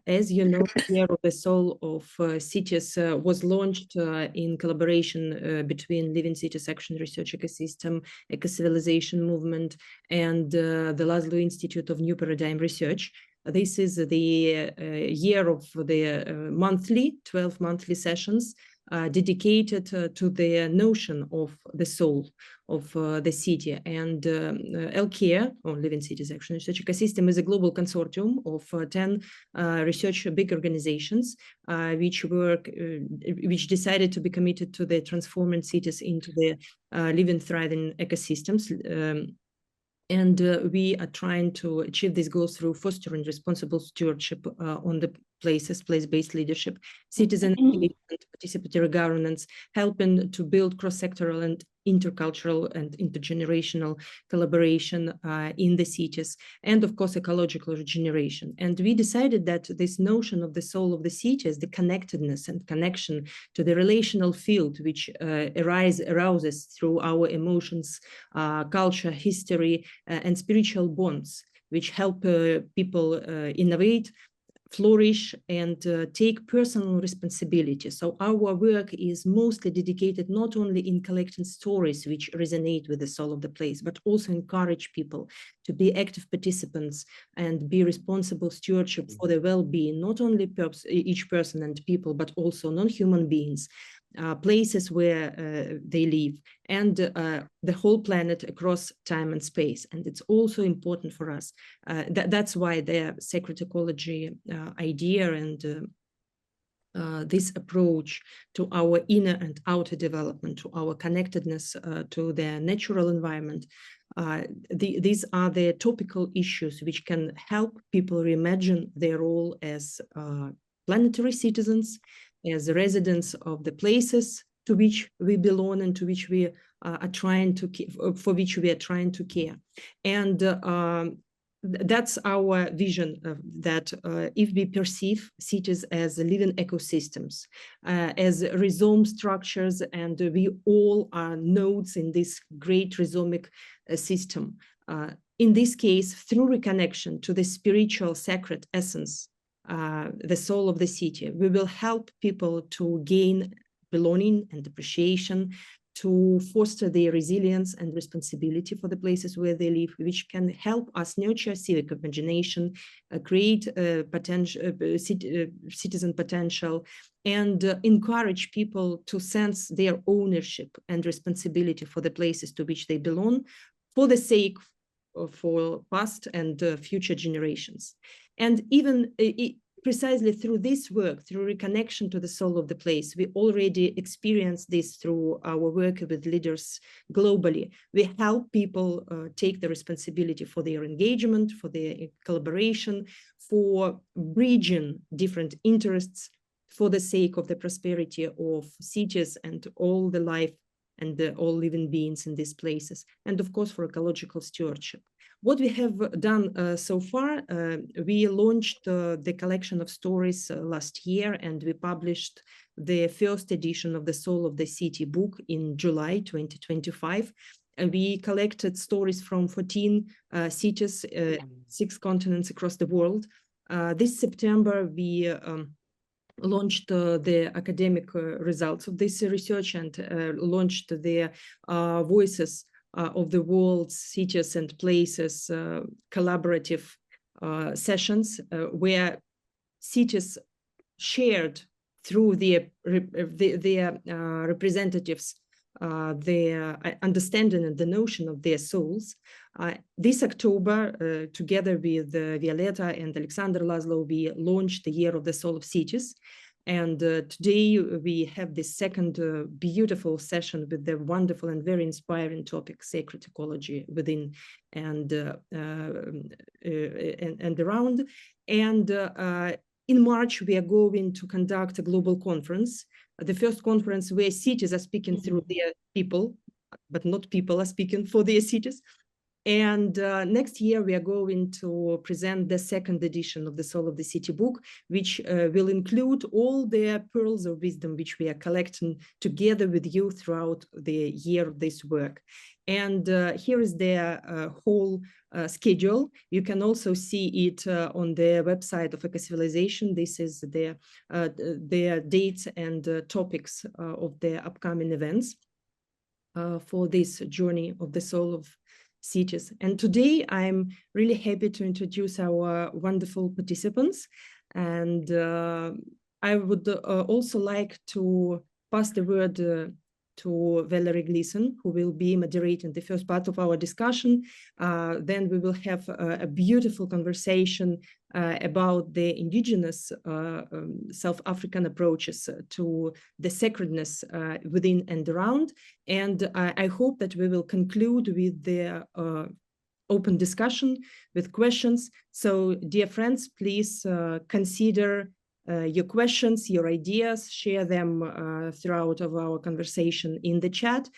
As you know, the Year of the Soul of Cities was launched in collaboration between Living Cities Action Research Ecosystem, Eco-Civilization Movement, and the Laszlo Institute of New Paradigm Research. This is the year of the 12 monthly sessions dedicated to the notion of the soul of the city. And LCARE, or Living Cities Action Research Ecosystem, is a global consortium of 10 research big organizations which decided to be committed to the transforming cities into the living, thriving ecosystems. And we are trying to achieve these goals through fostering responsible stewardship on the places, place-based leadership, citizen engagement, participatory governance, helping to build cross-sectoral and intercultural and intergenerational collaboration in the cities, and of course ecological regeneration. And we decided that this notion of the soul of the city is the connectedness and connection to the relational field which arouses through our emotions, culture, history, and spiritual bonds, which help people innovate, flourish, and take personal responsibility. So our work is mostly dedicated not only in collecting stories which resonate with the soul of the place, but also encourage people to be active participants and be responsible stewardship for the well-being, not only each person and people, but also non-human beings, places where they live, and the whole planet across time and space. And it's also important for us. That's why the sacred ecology idea and this approach to our inner and outer development, to our connectedness to the natural environment, these are the topical issues which can help people reimagine their role as planetary citizens, as residents of the places to which we belong and to which we are trying to for which we are trying to care. And that's our vision, that if we perceive cities as living ecosystems, as rhizome structures, and we all are nodes in this great rhizomic system, in this case, through reconnection to the spiritual sacred essence, the soul of the city, we will help people to gain belonging and appreciation, to foster their resilience and responsibility for the places where they live, which can help us nurture civic imagination, create citizen potential, and encourage people to sense their ownership and responsibility for the places to which they belong, for the sake for past and future generations. And even precisely through this work, through reconnection to the soul of the place, we already experienced this through our work with leaders globally. We help people take the responsibility for their engagement, for their collaboration, for bridging different interests for the sake of the prosperity of cities and all the life and all living beings in these places, and of course for ecological stewardship. What we have done so far, we launched the collection of stories last year, and we published the first edition of the Soul of the City book in July 2025. We collected stories from 14 cities, 6 continents across the world. This September, we launched the academic results of this research and launched the Voices of the World's Cities and Places collaborative sessions, where cities shared through their representatives their understanding and the notion of their souls. This October, together with Violeta and Alexander Laszlo, we launched the Year of the Soul of Cities. And today we have this second beautiful session with the wonderful and very inspiring topic, Sacred Ecology within and around. And in March, we are going to conduct a global conference, the first conference where cities are speaking through their people, but not people are speaking for their cities. And next year, we are going to present the second edition of the Soul of the City book, which will include all the pearls of wisdom which we are collecting together with you throughout the year of this work. And here is the whole schedule. You can also see it on the website of Eco-Civilization. This is the dates and topics of the upcoming events for this journey of the soul of cities. And today I'm really happy to introduce our wonderful participants. And I would also like to pass the word to Valerie Gleason, who will be moderating the first part of our discussion. Then we will have a beautiful conversation about the indigenous South African approaches to the sacredness within and around. And I hope that we will conclude with the open discussion with questions. So, dear friends, please consider your questions, your ideas, share them throughout of our conversation in the chat.